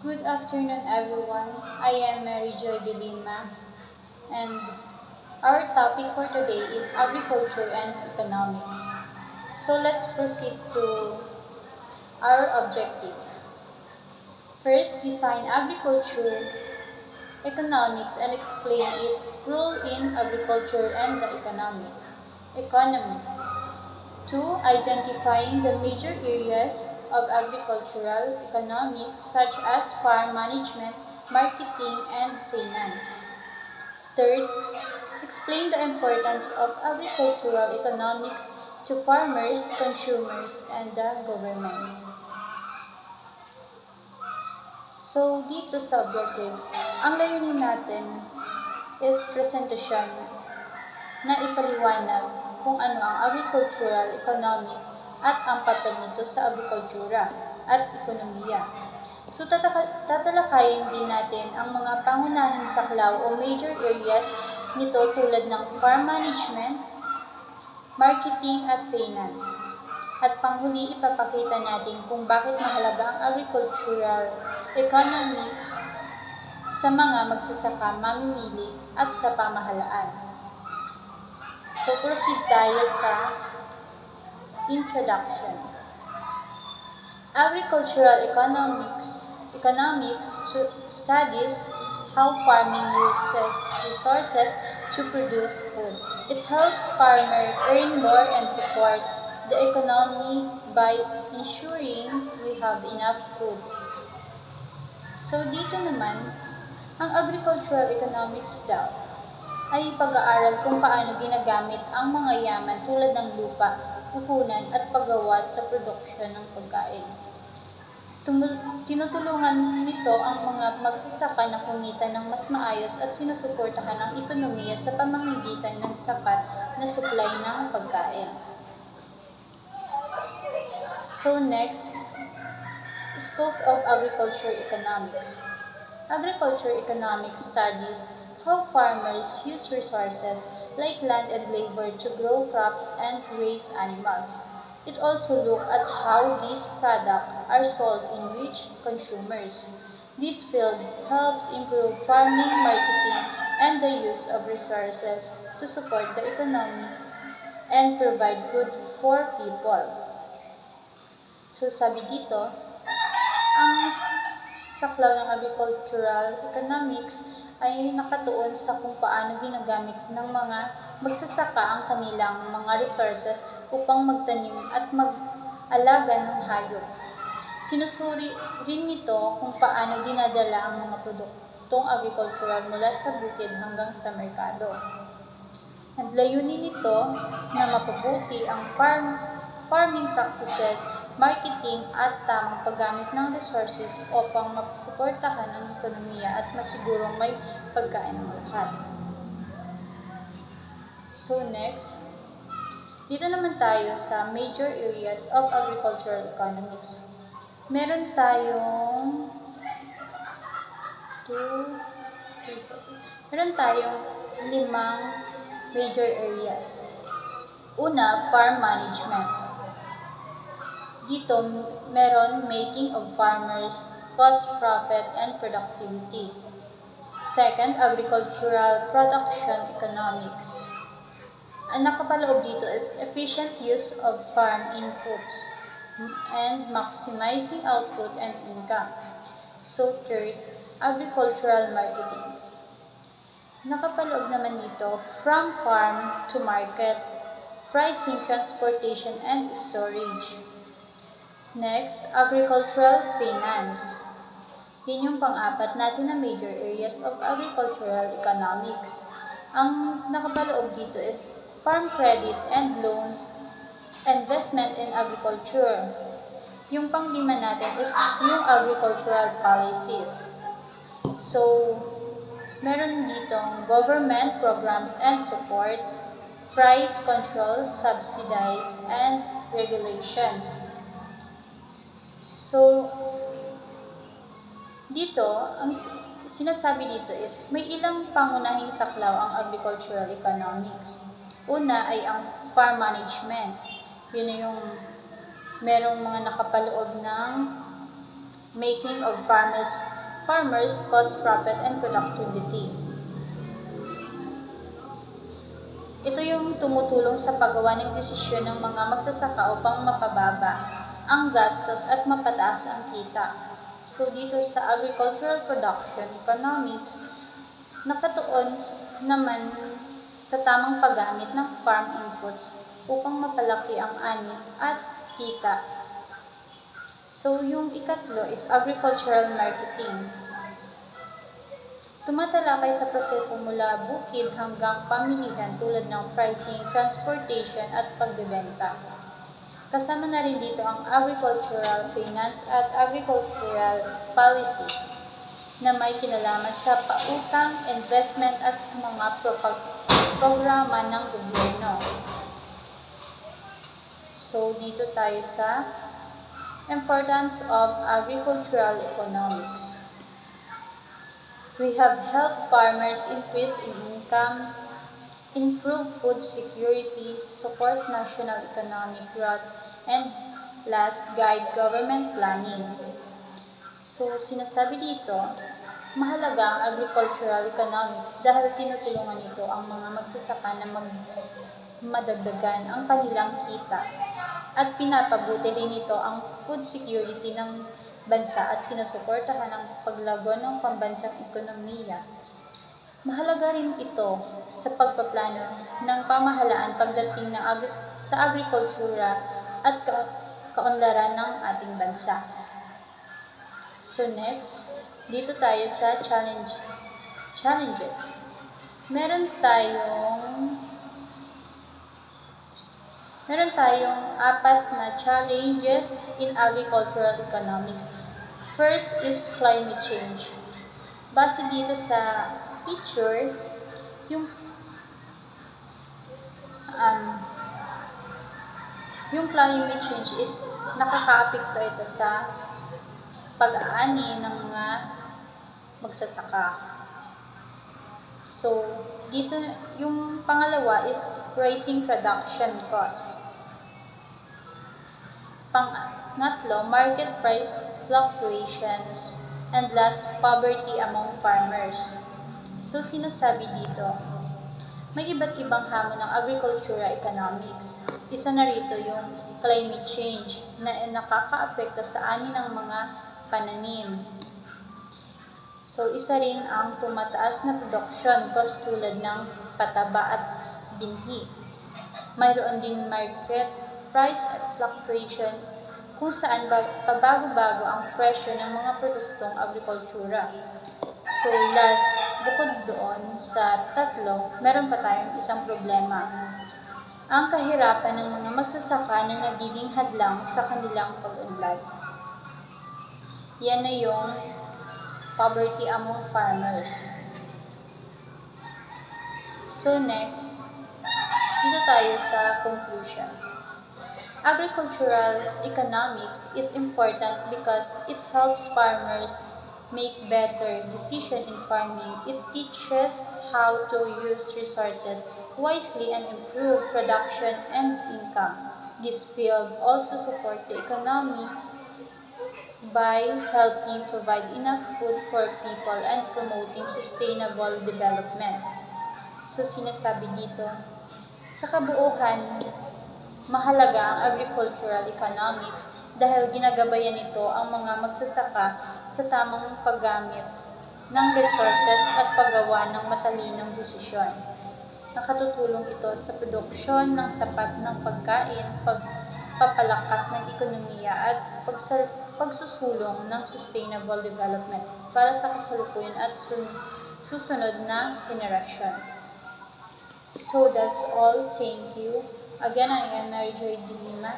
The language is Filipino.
Good afternoon, everyone. I am Mary Joy de Lima, and our topic for today is agriculture and economics. So let's proceed to our objectives. First, define agriculture, economics, and explain its role in agriculture and the economy. Two, identifying the major areas of agricultural economics such as farm management, marketing, and finance. Third, explain the importance of agricultural economics to farmers, consumers, and the government. So, dito sa objectives, ang layunin natin is presentasyon na ipaliwanag kung ano ang agricultural economics at ang papel nito sa agrikultura at ekonomiya. So tatalakayin din natin ang mga pangunahing saklaw o major areas nito tulad ng farm management, marketing at finance. At panghuli ipapakita natin kung bakit mahalaga ang agricultural economics sa mga magsasaka, mamimili at sa pamahalaan. So proceed tayo sa introduction. Agricultural economics studies how farming uses resources to produce food. It helps farmers earn more and supports the economy by ensuring we have enough food. So dito naman, ang agricultural economics daw ay pag-aaral kung paano ginagamit ang mga yaman tulad ng lupa, puhunan at paggawa sa produksyon ng pagkain. Tinutulungan nito ang mga magsasaka na kumita ng mas maayos at sinusuportahan ang ekonomiya sa pamamagitan ng sapat na supply ng pagkain. So next, scope of agriculture economics. Agriculture economics studies how farmers use resources like land and labor to grow crops and raise animals. It also looks at how these products are sold and reach consumers. This field helps improve farming, marketing, and the use of resources to support the economy and provide food for people. So sabi dito, ang saklaw ng agricultural economics ay nakatuon sa kung paano ginagamit ng mga magsasaka ang kanilang mga resources upang magtanim at mag-alaga ng hayop. Sinusuri rin nito kung paano dinadala ang mga produktong agricultural mula sa bukid hanggang sa merkado. Ang layunin nito na mapabuti ang farming practices, marketing at tamang paggamit ng resources upang masuportahan ang ekonomiya at masigurong may pagkain ng lahat. So next, dito naman tayo sa major areas of agricultural economics. Meron tayong limang major areas. Una, farm management. Dito, meron making of farmers, cost, profit, and productivity. Second, agricultural production economics. Ang nakapaloob dito is efficient use of farm inputs and maximizing output and income. So third, agricultural marketing. Nakapaloob naman dito, from farm to market, pricing, transportation, and storage. Next, agricultural finance. Yun yung pang-apat natin na major areas of agricultural economics. Ang nakapaloob dito is farm credit and loans, investment in agriculture. Yung pang-lima natin is yung agricultural policies. So, meron ditong government programs and support, price control, subsidies, and regulations. So, dito, ang sinasabi dito is may ilang pangunahing saklaw ang agricultural economics. Una ay ang farm management. Yun na yung merong mga nakapaloob ng making of farmers farmers' cost, profit, and productivity. Ito yung tumutulong sa paggawa ng desisyon ng mga magsasaka upang mapababa ang gastos at mapataas ang kita. So dito sa agricultural production economics, nakatuon naman sa tamang paggamit ng farm inputs upang mapalaki ang ani at kita. So yung ikatlo is agricultural marketing. Tumatalakay sa proseso mula bukid hanggang pamilihan tulad ng pricing, transportation at pagbebenta. Kasama na rin dito ang agricultural finance at agricultural policy na may kinalaman sa pautang, investment at mga programa ng gobyerno. So dito tayo sa importance of agricultural economics. We have helped farmers increase in income, improve food security, support national economic growth, and last, guide government planning. So, sinasabi dito, mahalaga ang agricultural economics dahil tinutulungan nito ang mga magsasaka na madagdagan ang kanilang kita at pinapabuti rin nito ang food security ng bansa at sinusuportahan ang paglago ng pambansang ekonomiya. Mahalaga rin ito sa pagpaplano ng pamahalaan pagdating sa agrikultura at kaunlaran ng ating bansa. So next, dito tayo sa challenges. Meron tayong apat na challenges in agricultural economics. First is climate change. Base dito sa picture, yung climate change is nakakaapekto ito sa pag-aani ng mga magsasaka. So, dito yung pangalawa is rising production costs. Pangatlo, market price fluctuations, and last, poverty among farmers. So, sinasabi dito, may iba't ibang hamon ng agricultural economics. Isa na rito yung climate change na nakakaapekto sa ani ng mga pananim. So, isa rin ang tumataas na production cost tulad ng pataba at binhi. Mayroon din market price fluctuation kung saan pabago-bago ang presyo ng mga produktong agrikultura. So last, bukod doon sa tatlo, meron pa tayong isang problema. Ang kahirapan ng mga magsasaka na nagiging hadlang sa kanilang pag-unlad. Yan na yung poverty among farmers. So next, dito tayo sa conclusion. Agricultural economics is important because it helps farmers make better decisions in farming. It teaches how to use resources wisely and improve production and income. This field also supports the economy by helping provide enough food for people and promoting sustainable development. So sinasabi dito, sa kabuuhan, mahalaga ang agricultural economics dahil ginagabayan nito ang mga magsasaka sa tamang paggamit ng resources at paggawa ng matalinong desisyon. Nakatutulong ito sa produksyon ng sapat ng pagkain, pagpapalakas ng ekonomiya at pagsusulong ng sustainable development para sa kasalukuyan at susunod na henerasyon. So that's all. Thank you. Again, I am Mary Joy de Lima.